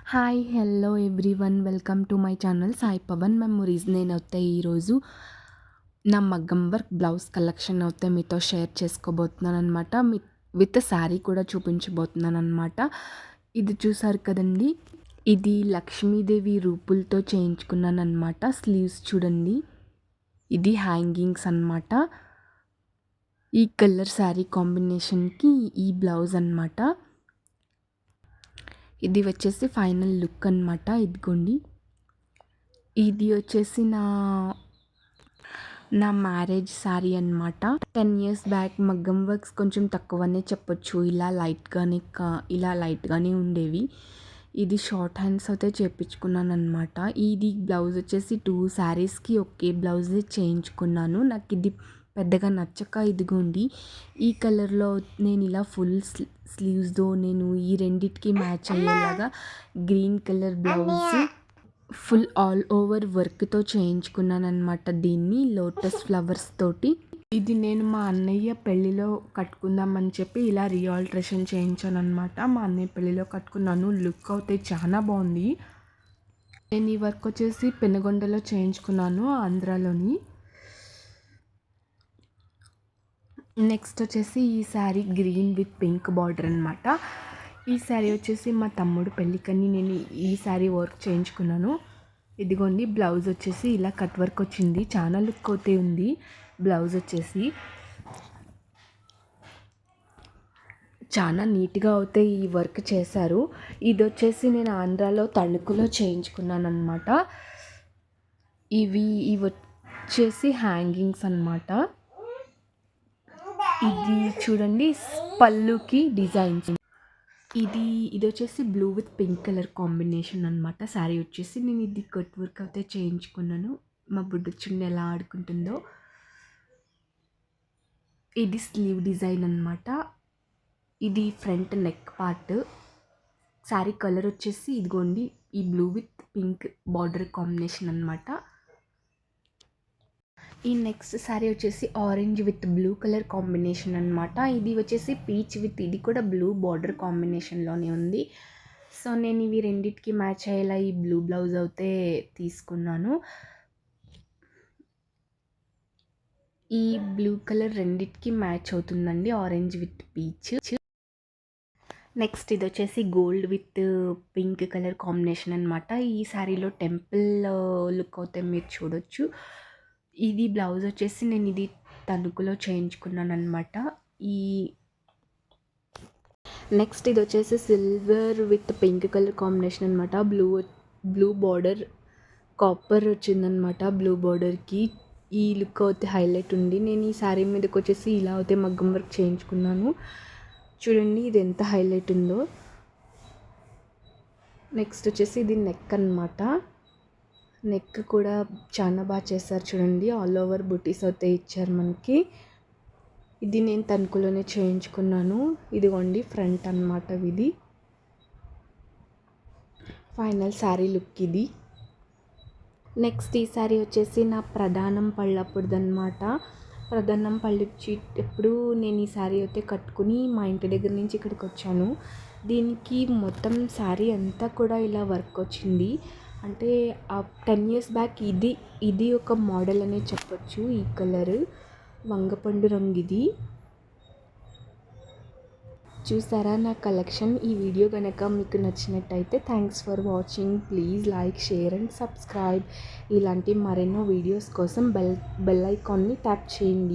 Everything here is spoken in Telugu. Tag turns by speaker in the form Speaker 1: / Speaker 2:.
Speaker 1: Hi hello everyone welcome to my channel Sai Pavan memories. నేనైతే ఈరోజు నా మగ్గం వర్క్ బ్లౌజ్ కలెక్షన్ అయితే మీతో షేర్ చేసుకోబోతున్నాను అనమాట. విత్ శారీ కూడా చూపించబోతున్నాను అనమాట. ఇది చూసారు కదండి, ఇది లక్ష్మీదేవి రూపులతో చేయించుకున్నాను అనమాట. స్లీవ్స్ చూడండి, ఇది హ్యాంగింగ్స్ అనమాట. ఈ కలర్ శారీ కాంబినేషన్కి ఈ బ్లౌజ్ అనమాట. ఇది వచ్చేసి ఫైనల్ లుక్ అనమాట. ఇదిగోండి, ఇది వచ్చేసి నా మ్యారేజ్ శారీ అనమాట. 10 years బ్యాక్ మగ్గం వర్క్స్ కొంచెం తక్కువనే చెప్పొచ్చు. ఇలా లైట్గానే ఉండేవి. ఇది షార్ట్ హ్యాండ్స్ అయితే చేయించుకున్నాను అనమాట. ఇది బ్లౌజ్ వచ్చేసి 2 శారీస్కి ఒకే బ్లౌజే చేయించుకున్నాను. నాకు ఇది పెద్దగా నచ్చక, ఇదిగోండి ఈ కలర్లో నేను ఇలా ఫుల్ స్లీవ్స్తో నేను ఈ రెండిటికి మ్యాచ్ అయ్యేలాగా green colour blouse full all over వర్క్తో చేయించుకున్నాను అనమాట. దీన్ని లోటస్ ఫ్లవర్స్ తోటి. ఇది నేను మా అన్నయ్య పెళ్ళిలో కట్టుకుందామని చెప్పి ఇలా రీఆల్ట్రేషన్ చేయించాను అనమాట. మా అన్నయ్య పెళ్ళిలో కట్టుకున్నాను. లుక్ అయితే చాలా బాగుంది. నేను ఈ వర్క్ వచ్చేసి పెనుగొండలో చేయించుకున్నాను, ఆంధ్రాలోని. నెక్స్ట్ వచ్చేసి ఈ sari green with pink border అనమాట. ఈ శారీ వచ్చేసి మా తమ్ముడు పెళ్ళికని నేను ఈ శారీ వర్క్ చేయించుకున్నాను. ఇదిగోండి, బ్లౌజ్ వచ్చేసి ఇలా కట్ వర్క్ వచ్చింది. చాలా లుక్ అయితే ఉంది. బ్లౌజ్ వచ్చేసి చాలా నీట్గా అయితే ఈ వర్క్ చేశారు. ఇది వచ్చేసి నేను ఆంధ్రాలో తణుకులో చేయించుకున్నాను అనమాట. ఇవి వచ్చేసి హ్యాంగింగ్స్ అనమాట. ఇది చూడండి, పళ్ళుకి డిజైన్స్. ఇది వచ్చేసి blue with pink colour combination అనమాట. శారీ వచ్చేసి నేను ఇది కట్ వర్క్ అయితే చేయించుకున్నాను. మా బుడ్డ చున్నీ ఎలా ఆడుకుంటుందో. ఇది స్లీవ్ డిజైన్ అనమాట. ఇది front neck part. Sari colour వచ్చేసి ఇదిగోండి, ఈ blue with pink border combination అనమాట. ఈ నెక్స్ట్ శారీ వచ్చేసి orange with blue colour combination అనమాట. ఇది వచ్చేసి పీచ్ విత్ ఇది కూడా బ్లూ బార్డర్ కాంబినేషన్లోనే ఉంది. సో నేను ఇవి రెండిటికి మ్యాచ్ అయ్యేలా ఈ బ్లూ బ్లౌజ్ అయితే తీసుకున్నాను. ఈ బ్లూ కలర్ రెండిటికి మ్యాచ్ అవుతుందండి, ఆరెంజ్ విత్ పీచ్. నెక్స్ట్ ఇది వచ్చేసి gold with pink colour combination అనమాట. ఈ శారీలో టెంపుల్ లుక్ అయితే మీరు చూడొచ్చు. ఇది బ్లౌజ్ వచ్చేసి నేను ఇది తణుకులో చేయించుకున్నాను అనమాట. ఈ నెక్స్ట్ ఇది వచ్చేసి silver with pink colour combination అనమాట. బ్లూ బార్డర్ కాపర్ వచ్చిందనమాట. బ్లూ బార్డర్కి ఈ లుక్ అయితే హైలైట్ ఉంది. నేను ఈ శారీ మీదకి వచ్చేసి ఇలా అయితే మగ్గం వర్క్ చేయించుకున్నాను. చూడండి ఇది ఎంత హైలైట్ ఉందో. నెక్స్ట్ వచ్చేసి ఇది నెక్ అనమాట. నెక్ కూడా చాలా బాగా చేశారు చూడండి. ఆల్ ఓవర్ బుటీస్ అయితే ఇచ్చారు మనకి. ఇది నేను తణుకులోనే చేయించుకున్నాను. ఇదిగోండి ఫ్రంట్ అనమాట. ఇది ఫైనల్ శారీ లుక్ ఇది. నెక్స్ట్ ఈ శారీ వచ్చేసి నా ప్రధానం పళ్ళప్పుడుదనమాట. ప్రధానం ఎప్పుడు నేను ఈ శారీ అయితే కట్టుకుని మా ఇంటి దగ్గర నుంచి ఇక్కడికి వచ్చాను. దీనికి మొత్తం శారీ అంతా కూడా ఇలా వర్క్ వచ్చింది. అంటే 10 years బ్యాక్ ఇది ఒక మోడల్ అనే చెప్పొచ్చు. ఈ కలర్ వంగపండు రంగు. ఇది చూసారా నా కలెక్షన్. ఈ వీడియో కనుక మీకు నచ్చినట్టయితే thanks for watching. Please like, share and subscribe. ఇలాంటి మరెన్నో వీడియోస్ కోసం బెల్ ఐకాన్ని ట్యాప్ చేయండి.